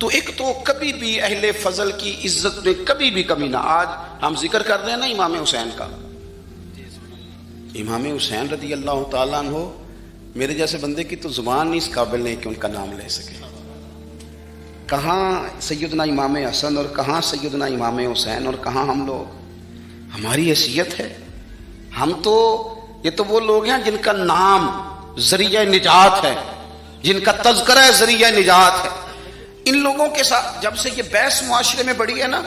تو ایک تو کبھی بھی اہل فضل کی عزت میں کبھی بھی کمی نہ. آج ہم ذکر کر رہے ہیں نا امام حسین کا. امام حسین رضی اللہ تعالیٰ عنہ، میرے جیسے بندے کی تو زبان نہیں اس قابل نہیں کہ ان کا نام لے سکے. کہاں سیدنا امام حسن اور کہاں سیدنا امام حسین اور کہاں ہم لوگ. ہماری حیثیت ہے. ہم تو یہ تو وہ لوگ ہیں جن کا نام ذریعہ نجات ہے، جن کا تذکرہ ذریعہ نجات ہے. ان لوگوں کے ساتھ جب سے یہ بحث معاشرے میں بڑھی ہے نا،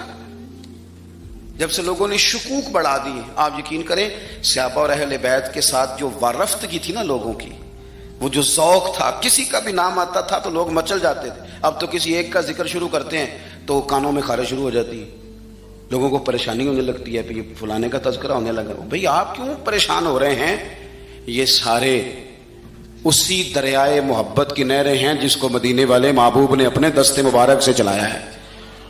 جب سے لوگوں نے شکوک بڑھا دی، آپ یقین کریں صحابہ اور اہل بیت کے ساتھ جو وارفتگی تھی نا لوگوں کی، وہ جو ذوق تھا، کسی کا بھی نام آتا تھا تو لوگ مچل جاتے تھے. اب تو کسی ایک کا ذکر شروع کرتے ہیں تو کانوں میں خارش شروع ہو جاتی ہے، لوگوں کو پریشانی ہونے لگتی ہے، پھر یہ فلانے کا تذکرہ ہونے لگا. بھئی آپ کیوں پریشان ہو رہے ہیں؟ یہ سارے اسی دریائے محبت کی نہریں ہیں جس کو مدینے والے محبوب نے اپنے دست مبارک سے چلایا ہے.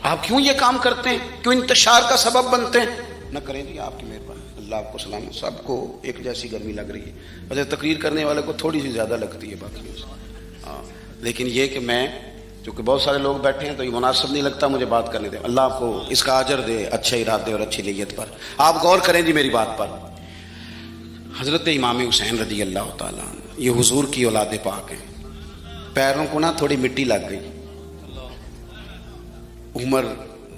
آپ کیوں یہ کام کرتے ہیں؟ کیوں انتشار کا سبب بنتے ہیں؟ نہ کریں جی، آپ کی مہربانی. اللہ آپ کو سلام. سب کو ایک جیسی گرمی لگ رہی ہے، ویسے تقریر کرنے والے کو تھوڑی سی زیادہ لگتی ہے باقی ہاں، لیکن یہ کہ میں چونکہ بہت سارے لوگ بیٹھے ہیں تو یہ مناسب نہیں لگتا مجھے بات کرنے دیں. اللہ آپ کو اس کا اجر دے اچھے ارادے اور اچھی نیت پر. آپ غور کریں جی میری بات پر. حضرت امام حسین رضی اللہ تعالیٰ عنہ یہ حضور کی اولاد پاک ہیں. پیروں کو نا تھوڑی مٹی لگ گئی، عمر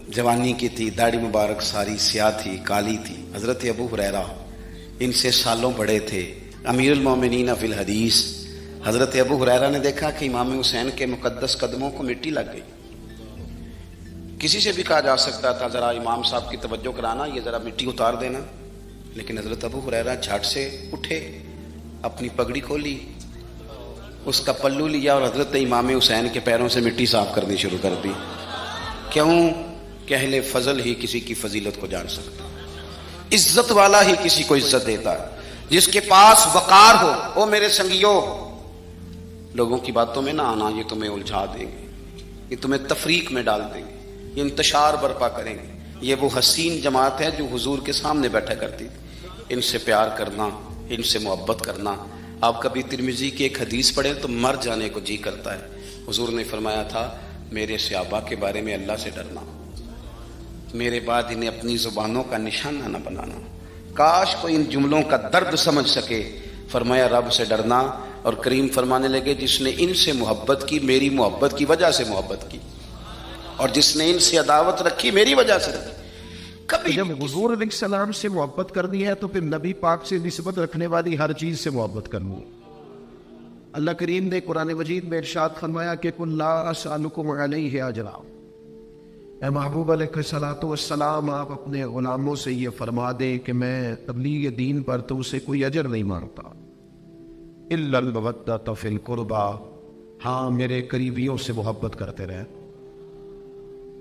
جوانی کی تھی، داڑھی مبارک ساری سیاہ تھی، کالی تھی. حضرت ابو ہریرہ ان سے سالوں بڑے تھے، امیر المومنین فی الحدیث. حضرت ابو ہریرہ نے دیکھا کہ امام حسین کے مقدس قدموں کو مٹی لگ گئی. کسی سے بھی کہا جا سکتا تھا ذرا امام صاحب کی توجہ کرانا، یہ ذرا مٹی اتار دینا، لیکن حضرت ابو ہریرہ جھٹ سے اٹھے، اپنی پگڑی کھولی، اس کا پلو لیا اور حضرت امام حسین کے پیروں سے مٹی صاف کرنی شروع کر دی. کیوں کہ اہل فضل ہی کسی کی فضیلت کو جان سکتا، عزت والا ہی کسی کو عزت دیتا ہے. جس کے پاس وقار ہو. او میرے سنگیو، لوگوں کی باتوں میں نہ آنا، یہ تمہیں الجھا دیں گے، یہ تمہیں تفریق میں ڈال دیں گے، یہ انتشار برپا کریں گے. یہ وہ حسین جماعت ہے جو حضور کے سامنے بیٹھا کرتی تھی. ان سے پیار کرنا، ان سے محبت کرنا. آپ کبھی ترمذی کی ایک حدیث پڑھیں تو مر جانے کو جی کرتا ہے. حضور نے فرمایا تھا میرے صحابہ کے بارے میں اللہ سے ڈرنا، میرے بعد انہیں اپنی زبانوں کا نشانہ نہ بنانا. کاش کوئی ان جملوں کا درد سمجھ سکے. فرمایا رب سے ڈرنا، اور کریم فرمانے لگے جس نے ان سے محبت کی میری محبت کی وجہ سے محبت کی، اور جس نے ان سے عداوت رکھی میری وجہ سے رکھی. کبھی جب حضور علیہ السلام سے محبت کرنی ہے تو پھر نبی پاک سے نسبت رکھنے والی ہر چیز سے محبت کرنی. اللہ کریم نے قرآن مجید میں ارشاد فرمایا کہ قل لا اسألکم علیہ اجرا. اے محبوب علیہ الصلوۃ والسلام، آپ اپنے غلاموں سے یہ فرما دیں کہ میں تبلیغ دین پر تو اسے کوئی اجر نہیں مانگتا. الا المودۃ فی القربى، ہاں میرے قریبیوں سے محبت کرتے رہے،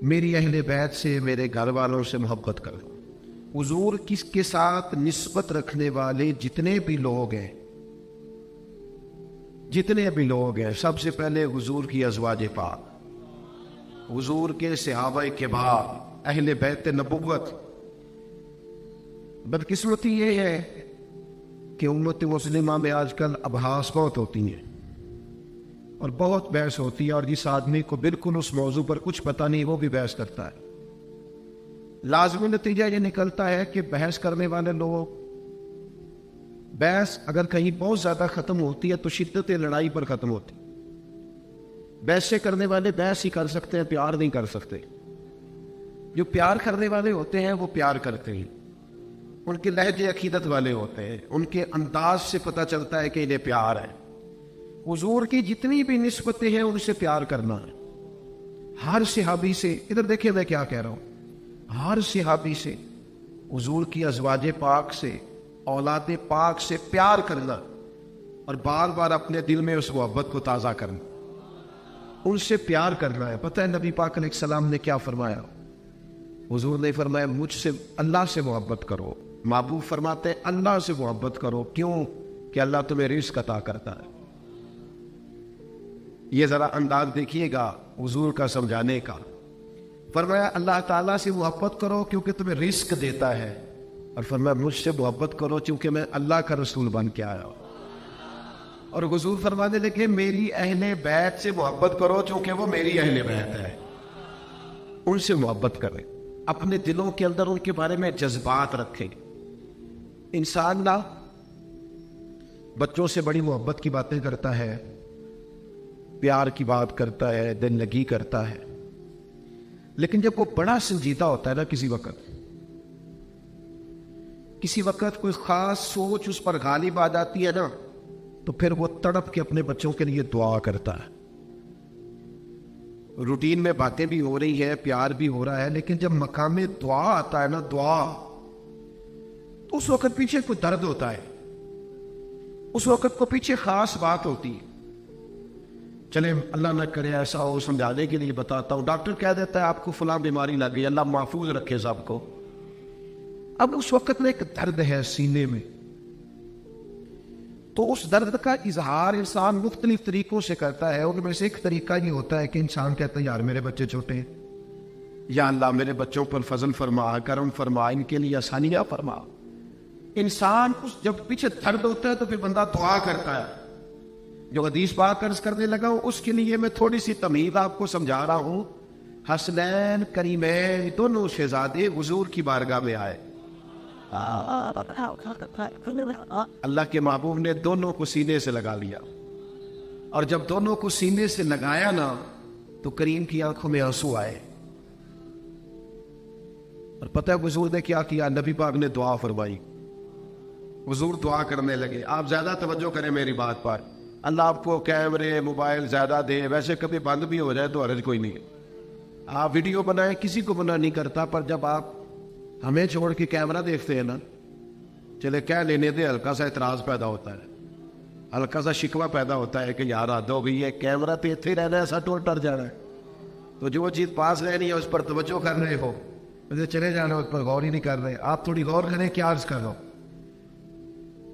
میری اہل بیت سے، میرے گھر والوں سے محبت کرو. حضور کس کے ساتھ نسبت رکھنے والے جتنے بھی لوگ ہیں، سب سے پہلے حضور کی ازواج پاک، حضور کے صحابہ کبار، اہل بیت نبوت. بدقسمتی یہ ہے کہ امت مسلمہ میں آج کل ابحاث بہت ہوتی ہیں اور بہت بحث ہوتی ہے، اور جس آدمی کو بالکل اس موضوع پر کچھ پتہ نہیں وہ بھی بحث کرتا ہے. لازمی نتیجہ یہ نکلتا ہے کہ بحث کرنے والے لوگ، بحث اگر کہیں بہت زیادہ ختم ہوتی ہے تو شدت لڑائی پر ختم ہوتی. بحث سے کرنے والے بحث ہی کر سکتے ہیں، پیار نہیں کر سکتے. جو پیار کرنے والے ہوتے ہیں وہ پیار کرتے ہیں، ان کے لہجے عقیدت والے ہوتے ہیں، ان کے انداز سے پتہ چلتا ہے کہ انہیں پیار ہے. حضور کی جتنی بھی نسبتیں ہیں ان سے پیار کرنا ہے. ہر صحابی سے، ادھر دیکھیں میں کیا کہہ رہا ہوں، ہر صحابی سے، حضور کی ازواج پاک سے، اولاد پاک سے پیار کرنا اور بار بار اپنے دل میں اس محبت کو تازہ کرنا، ان سے پیار کرنا ہے. پتہ ہے نبی پاک علیہ السلام نے کیا فرمایا؟ حضور نے فرمایا مجھ سے، اللہ سے محبت کرو. محبوب فرماتے ہیں اللہ سے محبت کرو. کیوں؟ کہ اللہ تمہیں رزق عطا کرتا ہے. یہ ذرا انداز دیکھیے گا حضور کا سمجھانے کا. فرمایا اللہ تعالیٰ سے محبت کرو کیونکہ تمہیں رزق دیتا ہے، اور فرمایا مجھ سے محبت کرو چونکہ میں اللہ کا رسول بن کے آیا ہوں. اور حضور فرمانے لگے میری اہل بیت سے محبت کرو چونکہ وہ میری اہل بیت ہے. ان سے محبت کریں، اپنے دلوں کے اندر ان کے بارے میں جذبات رکھیں. انسان نہ بچوں سے بڑی محبت کی باتیں کرتا ہے، پیار کی بات کرتا ہے، دل لگی کرتا ہے، لیکن جب وہ بڑا سنجیدہ ہوتا ہے نا، کسی وقت کوئی خاص سوچ اس پر غالب آ جاتی ہے نا، تو پھر وہ تڑپ کے اپنے بچوں کے لیے دعا کرتا ہے. روٹین میں باتیں بھی ہو رہی ہیں، پیار بھی ہو رہا ہے، لیکن جب مقام دعا آتا ہے نا، دعا، تو اس وقت پیچھے کوئی درد ہوتا ہے، اس وقت کو پیچھے خاص بات ہوتی ہے. چلے اللہ نہ کرے ایسا ہو، سمجھانے کے لیے بتاتا ہوں. ڈاکٹر کہہ دیتا ہے آپ کو فلاں بیماری لگ گئی، اللہ محفوظ رکھے سب کو. اب اس وقت میں ایک درد ہے سینے میں، تو اس درد کا اظہار انسان مختلف طریقوں سے کرتا ہے. ان میں سے ایک طریقہ یہ ہوتا ہے کہ انسان کہتا ہے یار میرے بچے چھوٹے ہیں، یا اللہ میرے بچوں پر فضل فرما، کرم فرما، ان کے لیے آسانیاں فرما. انسان جب پیچھے درد ہوتا ہے تو پھر بندہ دعا کرتا ہے. جو حدیث پاک عرض کرنے لگا ہوں اس کے لیے میں تھوڑی سی تمہید آپ کو سمجھا رہا ہوں. حسنین کریمین دونوں شہزادے حضور کی بارگاہ میں آئے. اللہ کے محبوب نے دونوں کو سینے سے لگا لیا، اور جب دونوں کو سینے سے لگایا نا تو کریم کی آنکھوں میں آنسو آئے. اور پتہ ہے حضور نے کیا کیا؟ نبی پاک نے دعا فرمائی. حضور دعا کرنے لگے. آپ زیادہ توجہ کریں میری بات پر. اللہ آپ کو کیمرے موبائل زیادہ دے، ویسے کبھی بند بھی ہو جائے تو حرج کوئی نہیں ہے. آپ ویڈیو بنائیں، کسی کو منع نہیں کرتا، پر جب آپ ہمیں چھوڑ کے کیمرہ دیکھتے ہیں نا، چلے کہہ لینے دے، ہلکا سا اعتراض پیدا ہوتا ہے، ہلکا سا شکوہ پیدا ہوتا ہے کہ یار حد ہو گئی ہے، کیمرہ تو اتنے ہی رہنا ہے، ایسا ٹور ٹر جانا ہے. تو جو چیز پاس رہنی ہے اس پر توجہ کر رہے ہو، مجھے چلے جانا اس پر غور ہی نہیں کر رہے. آپ تھوڑی غور کریں، کیا عرض کر رہا ہوں.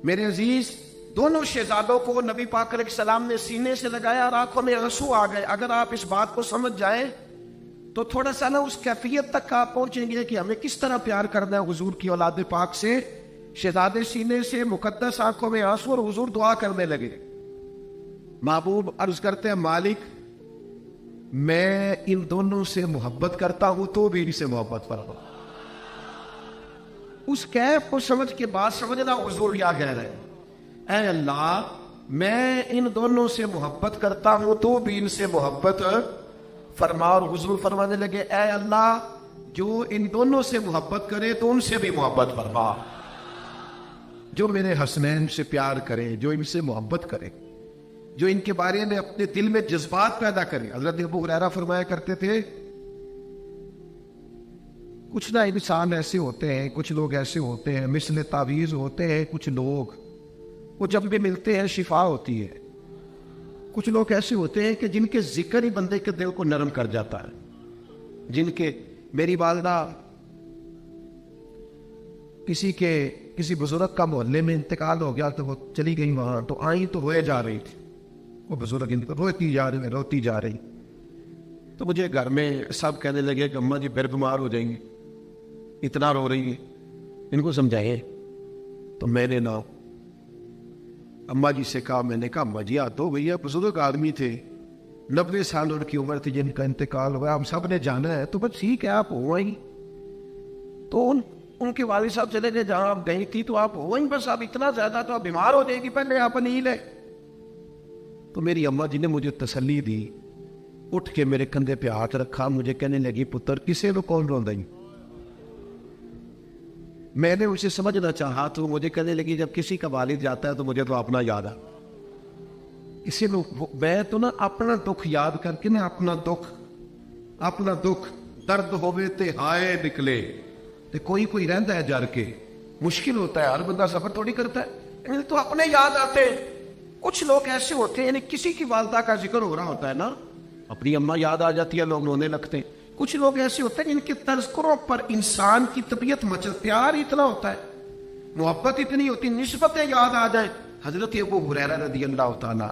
میرے عزیز، دونوں شہزادوں کو نبی پاک علیہ السلام نے سینے سے لگایا اور آنکھوں میں آنسو آ گئے. اگر آپ اس بات کو سمجھ جائیں تو تھوڑا سا نا اس کیفیت تک آپ پہنچیں گے کہ ہمیں کس طرح پیار کرنا ہے حضور کی اولاد پاک سے. شہزادے سینے سے، مقدس آنکھوں میں آنسو، اور حضور دعا کرنے لگے. محبوب عرض کرتے ہیں مالک میں ان دونوں سے محبت کرتا ہوں تو بھی ان سے محبت فرما. اس کیف کو سمجھ کے بات سمجھنا. حضور کیا کہہ رہے ہیں؟ اے اللہ میں ان دونوں سے محبت کرتا ہوں تو بھی ان سے محبت فرما. اور حضور فرمانے لگے اے اللہ جو ان دونوں سے محبت کرے تو ان سے بھی محبت فرما. جو میرے حسنین سے پیار کرے، جو ان سے محبت کرے، جو ان کے بارے میں اپنے دل میں جذبات پیدا کرے. حضرت ابو ہریرہ فرمایا کرتے تھے کچھ نہ انسان ایسے ہوتے ہیں، کچھ لوگ ایسے ہوتے ہیں مثل تعویذ ہوتے ہیں، کچھ لوگ وہ جب بھی ملتے ہیں شفا ہوتی ہے. کچھ لوگ ایسے ہوتے ہیں کہ جن کے ذکر ہی بندے کے دل کو نرم کر جاتا ہے. جن کے میری والدہ کسی بزرگ کا محلے میں انتقال ہو گیا تو وہ چلی گئی وہاں، تو آئی تو روئے جا رہی تھی. وہ بزرگ روتی جا رہی. تو مجھے گھر میں سب کہنے لگے کہ اماں جی پھر بیمار ہو جائیں گی، اتنا رو رہی ہیں، ان کو سمجھائیں. تو میں نے نہ اماں جی سے کہا، میں نے کہا اماں جی تو بھیا بزرگ آدمی تھے، 90 سال ان کی عمر تھی جن کا انتقال ہوا، ہم سب نے جانا ہے، تو بس ٹھیک ہے آپ ہو آئی. تو ان کے والد صاحب چلے گئے جہاں آپ گئی تھی، تو آپ ہو آئی، بس آپ اتنا زیادہ تو آپ بیمار ہو جائے گی، پہلے آپ نیل ہے. تو میری اماں جی نے مجھے تسلی دی، اٹھ کے میرے کندھے پہ ہاتھ رکھا، مجھے کہنے لگی پتر کسے کو کون روندا ہی. میں نے اسے سمجھنا چاہا تو مجھے کہنے لگی جب کسی کا والد جاتا ہے تو مجھے تو اپنا یاد ہے. کسی لوگ میں تو نا اپنا دکھ یاد کر کے نا اپنا دکھ درد ہوئے تے ہائے نکلے تے کوئی رہتا ہے جر کے. مشکل ہوتا ہے، ہر بندہ سفر تھوڑی کرتا ہے، تو اپنے یاد آتے ہیں. کچھ لوگ ایسے ہوتے ہیں، یعنی کسی کی والدہ کا ذکر ہو رہا ہوتا ہے نا، اپنی اماں یاد آ جاتی ہے، لوگ رونے لگتے ہیں. کچھ لوگ ایسے ہوتے ہیں جن کے تذکروں پر انسان کی طبیعت مچل، پیار اتنا ہوتا ہے، محبت اتنی ہوتی، نسبتیں یاد آ جائیں. حضرت ابو ہریرہ رضی اللہ تعالیٰ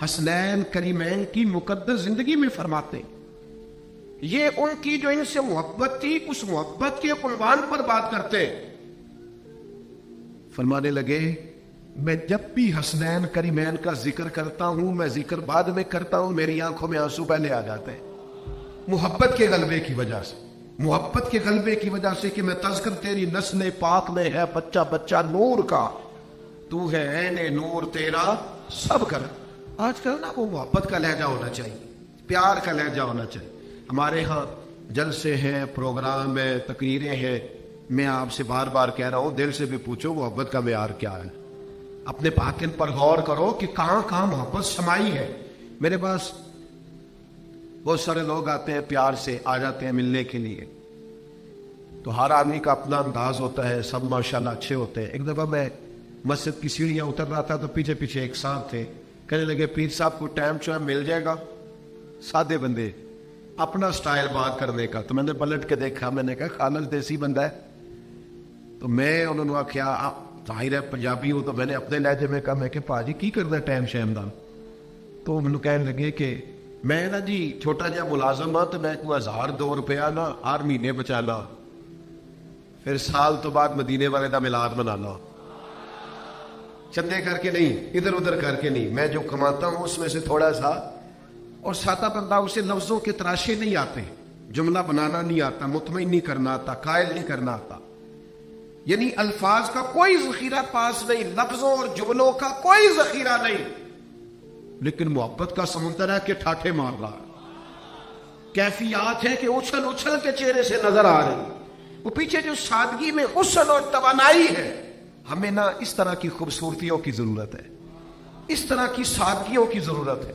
حسنین کریمین کی مقدس زندگی میں فرماتے ہیں یہ ان کی جو ان سے محبت تھی، اس محبت کے عنوان پر بات کرتے. فرمانے لگے میں جب بھی حسنین کریمین کا ذکر کرتا ہوں، میں ذکر بعد میں کرتا ہوں، میری آنکھوں میں آنسو پہلے آ جاتے ہیں. محبت کے غلبے کی وجہ سے، محبت کے غلبے کی وجہ سے کہ میں تذکر تیری نسل پاک میں ہے بچہ بچہ نور کا، تو ہے عین نور تیرا سب کر۔ آج کل نا وہ محبت کا لہجہ ہونا چاہیے، پیار کا لہجہ ہونا چاہیے۔ ہمارے ہاں جلسے ہیں، پروگرام ہے، تقریریں ہیں، میں آپ سے بار بار کہہ رہا ہوں دل سے بھی پوچھو محبت کا معیار کیا ہے، اپنے باطن پر غور کرو کہ کہاں کہاں محبت سمائی ہے۔ میرے پاس بہت سارے لوگ آتے ہیں، پیار سے آ جاتے ہیں ملنے کے لیے، تو ہر آدمی کا اپنا انداز ہوتا ہے، سب ماشاءاللہ اچھے ہوتے ہیں۔ ایک دفعہ میں مسجد کی سیڑھیاں اتر رہا تھا تو پیچھے پیچھے ایک صاحب تھے، کہنے لگے پیر صاحب کو ٹائم جو ہے مل جائے گا؟ سادے بندے، اپنا سٹائل بات کرنے کا۔ تو میں نے پلٹ کے دیکھا، میں نے کہا خالص دیسی بندہ ہے۔ تو میں انہوں نے کیا ظاہر ہے پنجابی ہوں، تو میں نے اپنے لہجے میں کہا، میں کہ پاجی کی کرنا ٹائم شیم دا؟ تو انہوں نے کہنے لگے کہ میں نا جی چھوٹا جہا ملازم ہاں، تو میں کو 1002 روپیہ نا ہر مہینے بچانا، پھر سال تو بعد مدینے والے دا میلاد منانا، چندے کر کے نہیں، ادھر ادھر کر کے نہیں، میں جو کماتا ہوں اس میں سے تھوڑا سا۔ اور سادہ بندہ اسے لفظوں کے تراشے نہیں آتے، جملہ بنانا نہیں آتا، مطمئن نہیں کرنا آتا، قائل نہیں کرنا آتا، یعنی الفاظ کا کوئی ذخیرہ پاس نہیں، لفظوں اور جملوں کا کوئی ذخیرہ نہیں، لیکن محبت کا سمندر ہے کہ ٹھاٹھے مار رہا ہے، کیفیات ہے کہ اچھل اچھل کے چہرے سے نظر آ رہی، وہ پیچھے جو سادگی میں حسن اور توانائی ہے۔ ہمیں نا اس طرح کی خوبصورتیوں کی ضرورت ہے، اس طرح کی سادگیوں کی ضرورت ہے،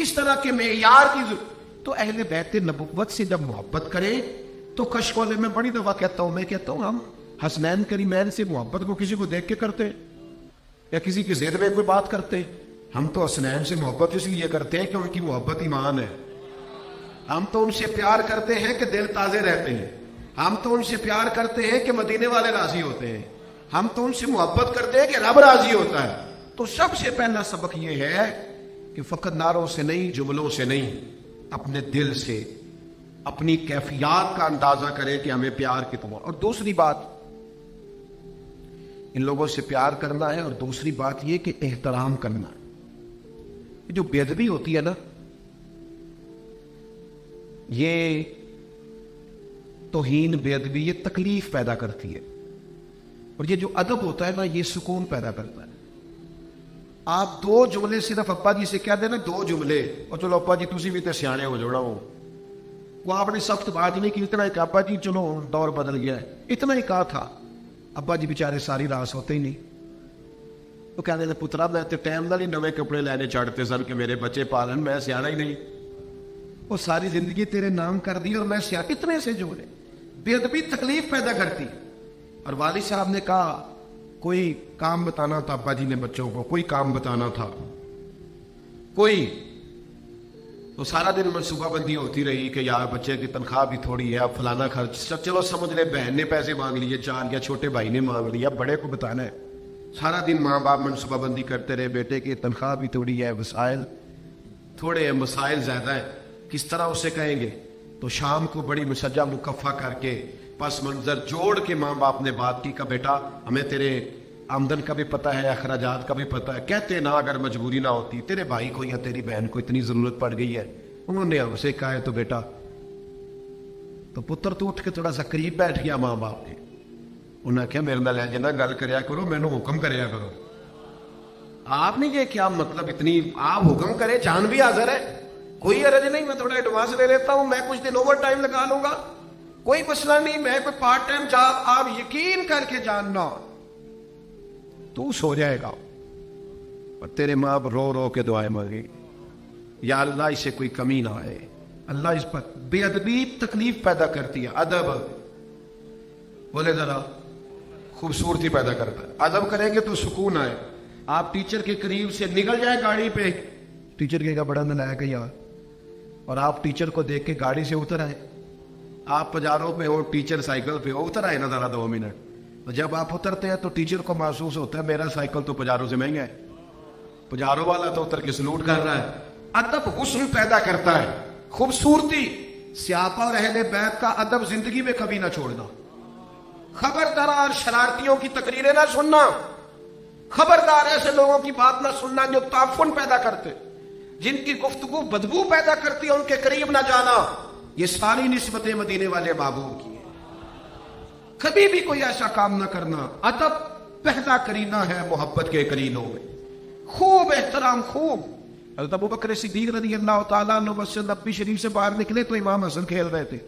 اس طرح کے معیار کی ضرورت۔ تو اہل بیت نبوت سے جب محبت کریں تو کشکولے میں بڑی دفعہ کہتا ہوں، میں کہتا ہوں ہم حسنین کریمین سے محبت کو کسی کو دیکھ کے کرتے یا کسی کی ذہن میں کوئی بات کرتے؟ ہم تو حسنین سے محبت اس لیے کرتے ہیں کہ ان کی محبت ایمان ہے، ہم تو ان سے پیار کرتے ہیں کہ دل تازے رہتے ہیں، ہم تو ان سے پیار کرتے ہیں کہ مدینے والے راضی ہوتے ہیں، ہم تو ان سے محبت کرتے ہیں کہ رب راضی ہوتا ہے۔ تو سب سے پہلا سبق یہ ہے کہ فقط نعروں سے نہیں، جملوں سے نہیں، اپنے دل سے اپنی کیفیات کا اندازہ کریں کہ ہمیں پیار کتنا۔ اور دوسری بات ان لوگوں سے پیار کرنا ہے، اور دوسری بات یہ کہ احترام کرنا ہے۔ جو بے ادبی ہوتی ہے نا، یہ توہین، بے ادبی یہ تکلیف پیدا کرتی ہے، اور یہ جو ادب ہوتا ہے نا یہ سکون پیدا کرتا ہے۔ آپ 2 جملے صرف ابا جی سے کہہ دینا، 2 جملے، اور چلو ابا جی تسی بھی تے سیانے ہو جوڑا ہو، وہ آپ نے سخت بات نہیں کی، اتنا ایک ابا جی چلو دور بدل گیا ہے، اتنا ہی کہا تھا۔ ابا جی بیچارے ساری رات سوتے ہی نہیں، وہ کہتے ہیں پترا میں تے ٹائم نال ہی نویں کپڑے لینے چڑھتے سن کہ میرے بچے پالن، میں سیانا ہی نہیں، وہ ساری زندگی تیرے نام کر دی اور میں سیاح۔ اتنے سے جملے، بے ادبی تکلیف پیدا کرتی۔ اور والد صاحب نے کہا کوئی کام بتانا تھا ابا جی نے بچوں کو، کوئی کام بتانا تھا کوئی، تو سارا دن منصوبہ بندی ہوتی رہی کہ یار بچے کی تنخواہ بھی تھوڑی ہے، اب فلانا خرچ، چلو سمجھ لے بہن نے پیسے مانگ لیے 4 یا چھوٹے بھائی نے مانگ لیا، بڑے کو بتانا ہے۔ سارا دن ماں باپ منصوبہ بندی کرتے رہے، بیٹے کی تنخواہ بھی تھوڑی ہے، وسائل تھوڑے ہیں، مسائل زیادہ ہیں، کس طرح اسے کہیں گے؟ تو شام کو بڑی مسجہ مکفہ کر کے پس منظر جوڑ کے ماں باپ نے بات کی کہ بیٹا ہمیں تیرے آمدن کا بھی پتہ ہے، اخراجات کا بھی پتہ ہے، کہتے نا اگر مجبوری نہ ہوتی، تیرے بھائی کو یا تیری بہن کو اتنی ضرورت پڑ گئی ہے، انہوں نے ہم سے کہا ہے تو بیٹا، تو پتر تو اٹھ کے تھوڑا سا قریب بیٹھ گیا ماں باپ نے، انہوں نے کہا میرے نال انج نہ گل کریا کرو، مینوں حکم کریا کرو۔ آپ نے یہ کیا مطلب اتنی، آپ حکم کرے، جان بھی حاضر ہے، کوئی عرض نہیں، میں تھوڑا ایڈوانس لے لیتا ہوں، میں کچھ دن اوور ٹائم لگا لوں گا، کوئی مسئلہ نہیں، میں کوئی پارٹ ٹائم جاب، آپ یقین کر کے جاننا تو سو جائے گا، اور تیرے ماں رو رو کے دعائیں مانگے، یا اللہ اسے کوئی کمی نہ آئے۔ اللہ اس پر بے ادبی تکلیف پیدا کرتی ہے، ادب بولے ذرا خوبصورتی پیدا کرتا ہے، ادب کریں گے تو سکون آئے۔ آپ ٹیچر کے قریب سے نکل جائے گاڑی پہ، ٹیچر کہے گا بڑا نلائق ہے یار، اور آپ ٹیچر کو دیکھ کے گاڑی سے اتر آئے، آپ پجاروں پہ ہو، ٹیچر سائیکل پہ ہو، اتر آئے نا ذرا 2 منٹ، تو جب آپ اترتے ہیں تو ٹیچر کو محسوس ہوتا ہے میرا سائیکل تو پجاروں سے مہنگا ہے، پجاروں والا تو اتر کے سلوٹ کر رہا ہے۔ ادب حسن پیدا کرتا ہے، خوبصورتی۔ سیاپا اور اہل بیت کا ادب زندگی میں کبھی نہ چھوڑنا، خبردار شرارتیوں کی تقریریں نہ سننا، خبردار ایسے لوگوں کی بات نہ سننا جو تعفن پیدا کرتے، جن کی گفتگو بدبو پیدا کرتی ہے، ان کے قریب نہ جانا، یہ ساری نسبتیں مدینے والے محبوب کی ہیں. کبھی بھی کوئی ایسا کام نہ کرنا. ادب پہلا کرینہ ہے محبت کے کرینوں میں. خوب احترام خوب. حضرت ابو بکر صدیق رضی اللہ تعالیٰ عنہ مسجد نبوی شریف سے باہر نکلے تو امام حسن کھیل رہے تھے.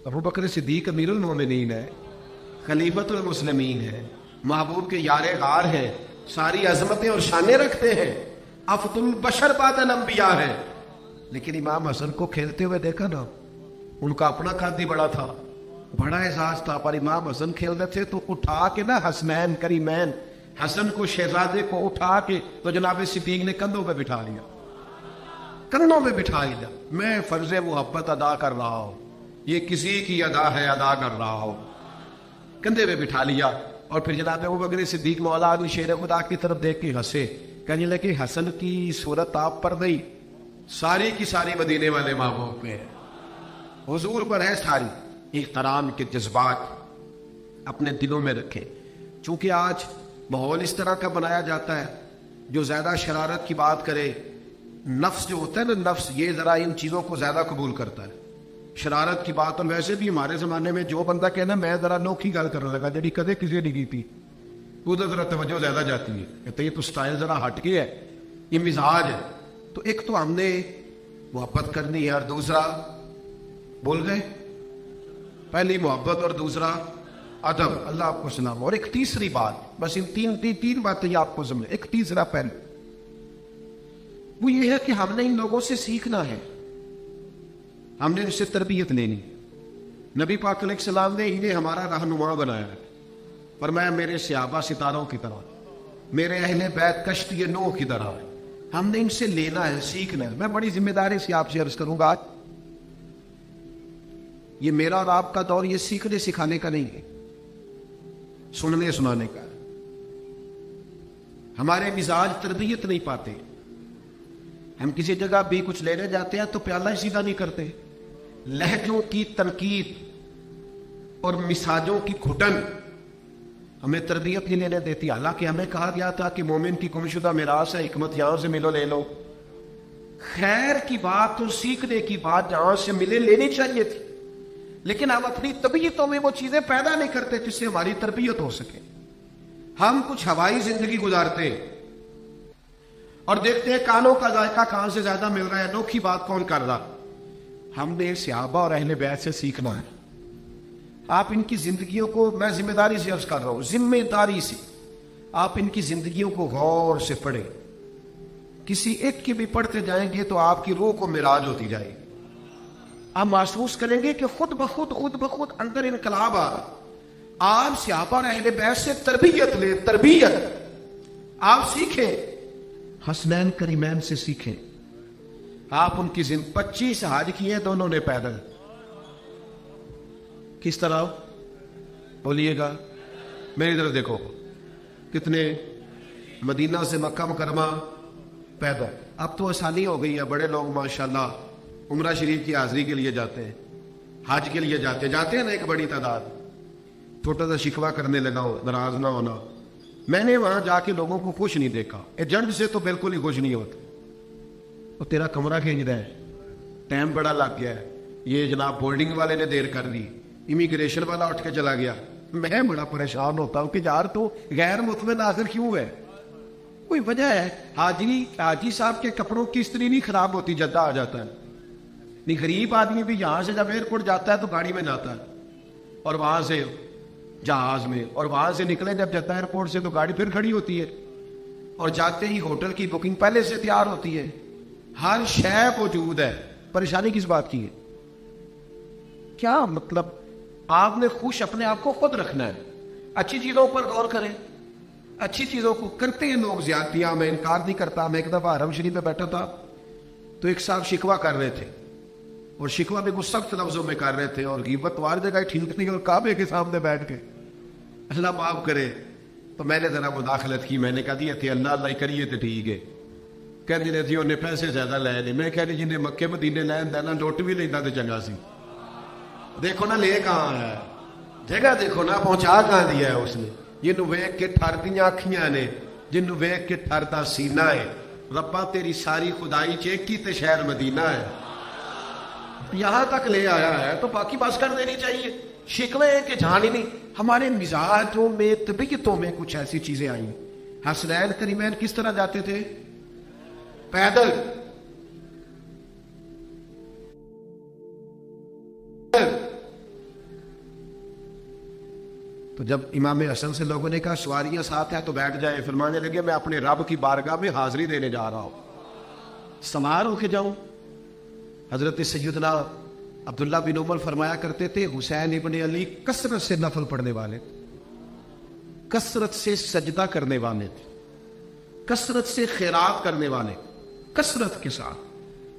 ابو بکر صدیق امیر المومنین ہے, خلیفۃ المسلمین ہے, محبوب کے یار غار ہیں, ساری عظمتیں اور شانیں رکھتے ہیں, افضل البشر بعد الانبیاء ہے. لیکن امام حسن کو کھیلتے ہوئے دیکھا نا, ان کا اپنا قد بڑا تھا, بڑا احساس تھا, پر امام حسن کھیل رہے تھے تو اٹھا کے نا حسنین کریمین حسن کو شہزادے کو اٹھا کے تو جناب صدیق نے کندھوں پہ بٹھا لیا, کندھوں پہ بٹھا لیا. میں فرض محبت ادا کر رہا ہوں, یہ کسی کی ادا ہے, ادا کر رہا ہوں. کندھے پہ بٹھا لیا اور پھر جناب ابو بکر صدیق مولا علی شیر خدا کی طرف دیکھ کے ہنسے, کہنے لگے حسن کی صورت آپ پر نہیں, ساری کی ساری مدینے والے محبوب پہ ہے, حضور پر ہے ساری. احترام کے جذبات اپنے دلوں میں رکھیں. چونکہ آج ماحول اس طرح کا بنایا جاتا ہے, جو زیادہ شرارت کی بات کرے, نفس جو ہوتا ہے نا, نفس یہ ذرا ان چیزوں کو زیادہ قبول کرتا ہے, شرارت کی بات. اور ویسے بھی ہمارے زمانے میں جو بندہ کہنا میں ذرا نوکھی گل کرنے لگا جڑی کدے کسی نے کی تھی, ادھر ذرا توجہ زیادہ جاتی ہے, کہتے یہ تو سٹائل ذرا ہٹ کے ہے, یہ مزاج ہے. تو ایک تو ہم نے محبت کرنی ہے, اور دوسرا بول گئے, پہلی محبت اور دوسرا ادب. اللہ آپ کو سلام. اور ایک تیسری بات, بس ان تین باتیں یہ آپ کو سمجھیں. ایک تیسرا پہلو وہ یہ ہے کہ ہم نے ان لوگوں سے سیکھنا ہے, ہم نے ان سے تربیت لینی. نبی پاک علیہ السلام نے انہیں ہمارا رہنما بنایا ہے, فرمایا میرے صحابہ ستاروں کی طرح, میرے اہل بیت کشتی نوح کی طرح. ہم نے ان سے لینا ہے, سیکھنا ہے. میں بڑی ذمہ داری سے آپ سے عرض کروں گا, آج یہ میرا اور آپ کا دور یہ سیکھنے سکھانے کا نہیں ہے, سننے سنانے کا. ہمارے مزاج تربیت نہیں پاتے. ہم کسی جگہ بھی کچھ لینے جاتے ہیں تو پیالہ ہی سیدھا نہیں کرتے. لہجوں کی تنقید اور مزاجوں کی گھٹن ہمیں تربیت نہیں لینے دیتی. حالانکہ ہمیں کہا گیا تھا کہ مومن کی گمشدہ میراث ہے حکمت, یہاں سے ملو لے لو. خیر کی بات اور سیکھنے کی بات جہاں سے ملے لینی چاہیے تھی, لیکن ہم اپنی طبیعتوں میں وہ چیزیں پیدا نہیں کرتے جس سے ہماری تربیت ہو سکے. ہم کچھ ہوائی زندگی گزارتے ہیں اور دیکھتے ہیں کانوں کا ذائقہ کہاں سے زیادہ مل رہا ہے, انوکھی بات کون کر رہا. ہم نے صحابہ اور اہل بیت سے سیکھنا ہے. آپ ان کی زندگیوں کو, میں ذمہ داری سے عرض کر رہا ہوں, ذمہ داری سے آپ ان کی زندگیوں کو غور سے پڑھیں. کسی ایک کی بھی پڑھتے جائیں گے تو آپ کی روح کو معراج ہوتی جائے گی. آپ محسوس کریں گے کہ خود بخود اندر انقلاب آ رہا. آپ صحابہ اور اہل بیت سے تربیت لیں, تربیت آپ سیکھیں, حسنین کریمین سے سیکھیں. آپ ان کی 25 حج کیے دونوں نے پیدل. کس طرح بولیے گا, میری طرف دیکھو, کتنے مدینہ سے مکہ مکرمہ پیدل. اب تو آسانی ہو گئی ہے, بڑے لوگ ماشاءاللہ عمرہ شریف کی حاضری کے لیے جاتے ہیں, حج کے لیے جاتے ہیں نا ایک بڑی تعداد. چھوٹا سا شکوہ کرنے لگا ہو, ناراض نہ ہونا. میں نے وہاں جا کے لوگوں کو خوش نہیں دیکھا, ایجنٹ سے تو بالکل ہی خوش نہیں ہوتے. تو تیرا کمرہ کھینچ رہا ہے, ٹائم بڑا لگ گیا ہے, یہ جناب بورڈنگ والے نے دیر کر دی, امیگریشن والا اٹھ کے چلا گیا. میں بڑا پریشان ہوتا ہوں کہ یار تو غیر مطمئن آخر کیوں ہے, کوئی وجہ ہے. حاجی صاحب کے کپڑوں کی استری نہیں خراب ہوتی, جدہ آ جاتا ہے. نہیں, غریب آدمی بھی یہاں سے جب ایئرپورٹ جاتا ہے تو گاڑی میں جاتا ہے, اور وہاں سے جہاز میں, اور وہاں سے نکلے جب جاتا ہے ایئرپورٹ سے تو گاڑی پھر کھڑی ہوتی ہے, اور جاتے ہی ہوٹل کی بکنگ پہلے سے تیار ہوتی ہے. ہر شے موجود ہے. پریشانی کس بات کی ہے؟ کیا مطلب آپ نے خوش اپنے آپ کو خود رکھنا ہے. اچھی چیزوں پر غور کریں, اچھی چیزوں کو کرتے ہیں لوگ زیادتیاں, میں انکار نہیں کرتا. میں ایک دفعہ حرم شریف میں بیٹھا تھا تو ایک صاحب شکوہ کر رہے تھے, اور شکوہ بھی کچھ سخت لفظوں میں کر رہے تھے, اور غیبت وار جگہ ٹھیک نہیں, اور کعبے کے سامنے بیٹھ کے, اللہ معاف کرے. تو میں نے ذرا مداخلت کی, میں نے کہا دیے تھے اللہ کریے تو ٹھیک ہے. کہنے لے جی انہیں پیسے زیادہ لے لے. میں کہہ رہی جنہیں مکے مدینے لین دینا لوٹ بھی لینا تو چنگا سی. دیکھو نا لے کہاں ہے, جگہ دیکھو نا پہنچا کہاں دیا ہے اس نے. جنوں ویک کے ٹھردیاں اکھیاں نے, جنوں ویک کے ٹھردا سینہ ہے. ربا تیری ساری خدائی چیک کی تے شہر مدینہ ہے. یہاں تک لے آیا ہے تو باقی بس کر دینی چاہیے. شکوے ہیں کہ جان ہی نہیں. ہمارے مزاجوں میں طبیعتوں میں کچھ ایسی چیزیں آئیں. حسنین کریمین کس طرح جاتے تھے؟ پیدل. تو جب امام حسن سے لوگوں نے کہا سواریاں ساتھ ہیں تو بیٹھ جائے, فرمانے لگے میں اپنے رب کی بارگاہ میں حاضری دینے جا رہا ہوں, سوار ہو کے جاؤں. حضرت سیدنا عبداللہ بن عمر فرمایا کرتے تھے حسین ابن علی کثرت سے نفل پڑھنے والے تھے, کثرت سے سجدہ کرنے والے تھے, کثرت سے خیرات کرنے والے, کثرت کے ساتھ.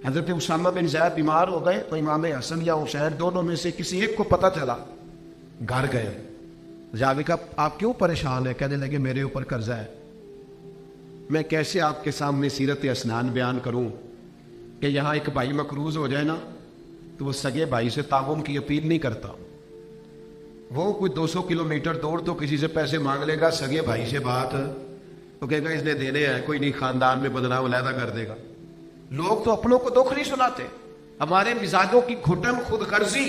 حضرت اسامہ بن زید بیمار ہو گئے تو امام حسن یا حسین دونوں میں سے کسی ایک کو پتہ چلا, گھر گئے. جا کے کہا آپ کیوں پریشان ہیں؟ کہنے لگے میرے اوپر قرضہ ہے. میں کیسے آپ کے سامنے سیرت اسنان بیان کروں کہ یہاں ایک بھائی مقروض ہو جائے نا تو وہ سگے بھائی سے تعاون کی اپیل نہیں کرتا. وہ کوئی 200 کلومیٹر دور تو کسی سے پیسے مانگ لے گا, سگے بھائی سے بات تو کہے گا اس نے دینے ہیں, کوئی نہیں خاندان میں بدنام علیحدہ کر دے گا. لوگ تو اپنوں کو دکھ نہیں سناتے. ہمارے مزاجوں کی گھٹن خود غرضی.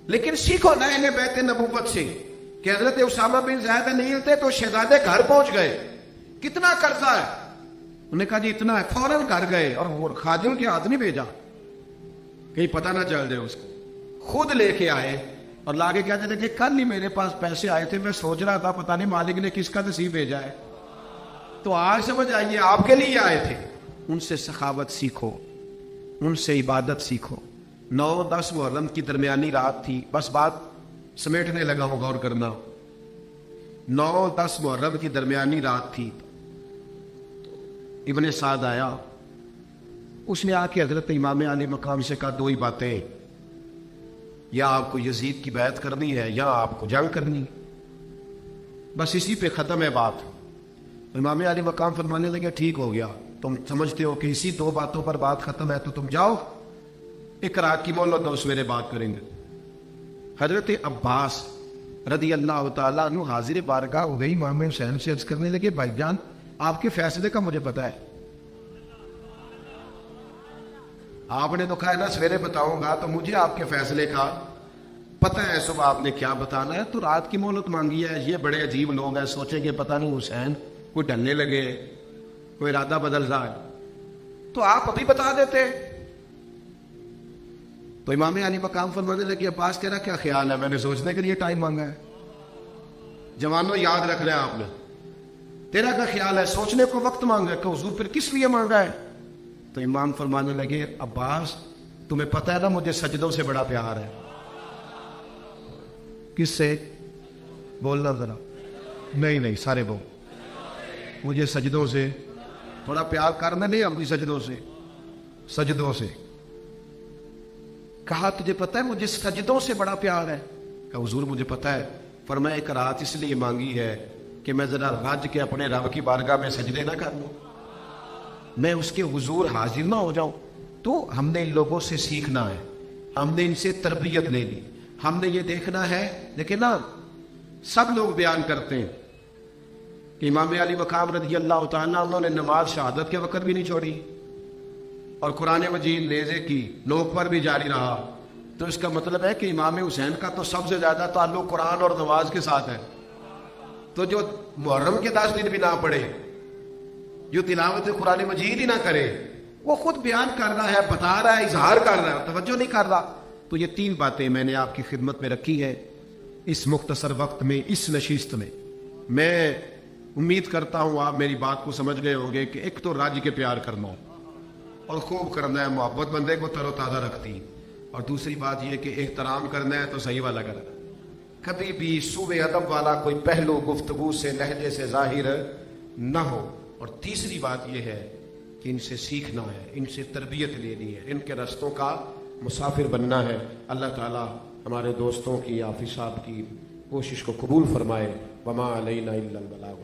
لیکن سیکھو نئے نئے بیت نبوت سے کہ حضرت اسامہ بن زید نہیں تھے تو شہزادے گھر پہنچ گئے, کتنا قرضہ ہے؟ انہوں نے کہا جی اتنا ہے. فوراً گھر گئے اور خادم کے ہاتھ نہیں بھیجا کہیں پتہ نہ چل جائے اس کو, خود لے کے آئے اور لاگے کہتے تھے کہ کل ہی میرے پاس پیسے آئے تھے, میں سوچ رہا تھا پتہ نہیں مالک نے کس کا نصیب بھیجا ہے, تو آج سمجھ آئیے آپ کے لیے آئے تھے. ان سے سخاوت سیکھو, ان سے عبادت سیکھو. 9-10 محرم کی درمیانی رات تھی, بس بات سمیٹنے لگا ہوں, غور کرنا. 9-10 محرم کی درمیانی رات تھی. ابن سعد آیا, اس نے آ کے حضرت امام علی مقام سے کہا دو ہی باتیں, یا آپ کو یزید کی بیعت کرنی ہے یا آپ کو جنگ کرنی, بس اسی پہ ختم ہے بات. امام علی مقام فرمانے لگے ٹھیک ہو گیا, تم سمجھتے ہو کہ اسی دو باتوں پر بات ختم ہے تو تم جاؤ, ایک رات کی مہلت دو, سویرے بات کریں گے. حضرت عباس رضی اللہ تعالیٰ عنہ حاضر بارگاہ ہو گئی, امام حسین سے عرض کرنے لگے بھائی جان آپ کے فیصلے کا مجھے پتا ہے, آپ نے تو کہا نا سویرے بتاؤں گا, تو مجھے آپ کے فیصلے کا پتہ ہے, صبح آپ نے کیا بتانا ہے, تو رات کی مہلت مانگی ہے. یہ بڑے عجیب لوگ ہیں, سوچیں کہ پتہ نہیں حسین کوئی ڈلنے لگے, کوئی ارادہ بدل رہا ہے, تو آپ ابھی بتا دیتے. تو امام علی مقام فرمانے لگے عباس تیرا کیا خیال ہے؟ میں نے سوچنے کے لیے ٹائم مانگا ہے. جوانوں یاد رکھ رہے ہیں آپ نے, تیرا کیا خیال ہے؟ سوچنے کو وقت مانگا ہے. کہ حضور پھر کس لیے مانگا ہے؟ تو امام فرمانے لگے عباس تمہیں پتہ ہے نا مجھے سجدوں سے بڑا پیار ہے. کس سے؟ بولنا ذرا. نہیں سارے بول. مجھے سجدوں سے تھوڑا پیار کرنا نہیں, ہم بھی سجدوں سے, سجدوں سے. کہا تجھے پتہ ہے مجھے سجدوں سے بڑا پیار ہے؟ کہ حضور مجھے پتہ ہے. فرمایا ایک رات اس لیے مانگی ہے کہ میں ذرا رج کے اپنے رب کی بارگاہ میں سجدے نہ کر لوں, میں اس کے حضور حاضر نہ ہو جاؤں. تو ہم نے ان لوگوں سے سیکھنا ہے, ہم نے ان سے تربیت لینی, ہم نے یہ دیکھنا ہے. لیکن نا سب لوگ بیان کرتے ہیں کہ امام علی مقام رضی اللہ تعالیٰ انہوں نے نماز شہادت کے وقت بھی نہیں چھوڑی اور قرآن مجید نیزے کی نوک پر بھی جاری رہا. تو اس کا مطلب ہے کہ امام حسین کا تو سب سے زیادہ تعلق قرآن اور نماز کے ساتھ ہے. تو جو محرم کے 10 دن بھی نہ پڑھے, جو تلاوت قرآن مجید ہی نہ کرے, وہ خود بیان کر رہا ہے, بتا رہا ہے, اظہار کر رہا ہے, توجہ نہیں کر رہا. تو یہ 3 باتیں میں نے آپ کی خدمت میں رکھی ہے اس مختصر وقت میں, اس نشست میں. میں امید کرتا ہوں آپ میری بات کو سمجھ گئے ہوں گے کہ ایک تو راج کے پیار کرنا اور خوب کرنا ہے, محبت بندے کو تر و تازہ رکھتی, اور دوسری بات یہ کہ احترام کرنا ہے تو صحیح والا کرنا. کبھی بھی سوء ادب والا کوئی پہلو گفتگو سے, لہجے سے ظاہر نہ ہو. اور تیسری بات یہ ہے کہ ان سے سیکھنا ہے, ان سے تربیت لینی ہے, ان کے رستوں کا مسافر بننا ہے. اللہ تعالی ہمارے دوستوں کی, حافظ صاحب کی کوشش کو قبول فرمائے. وما علینا الا البلاغ.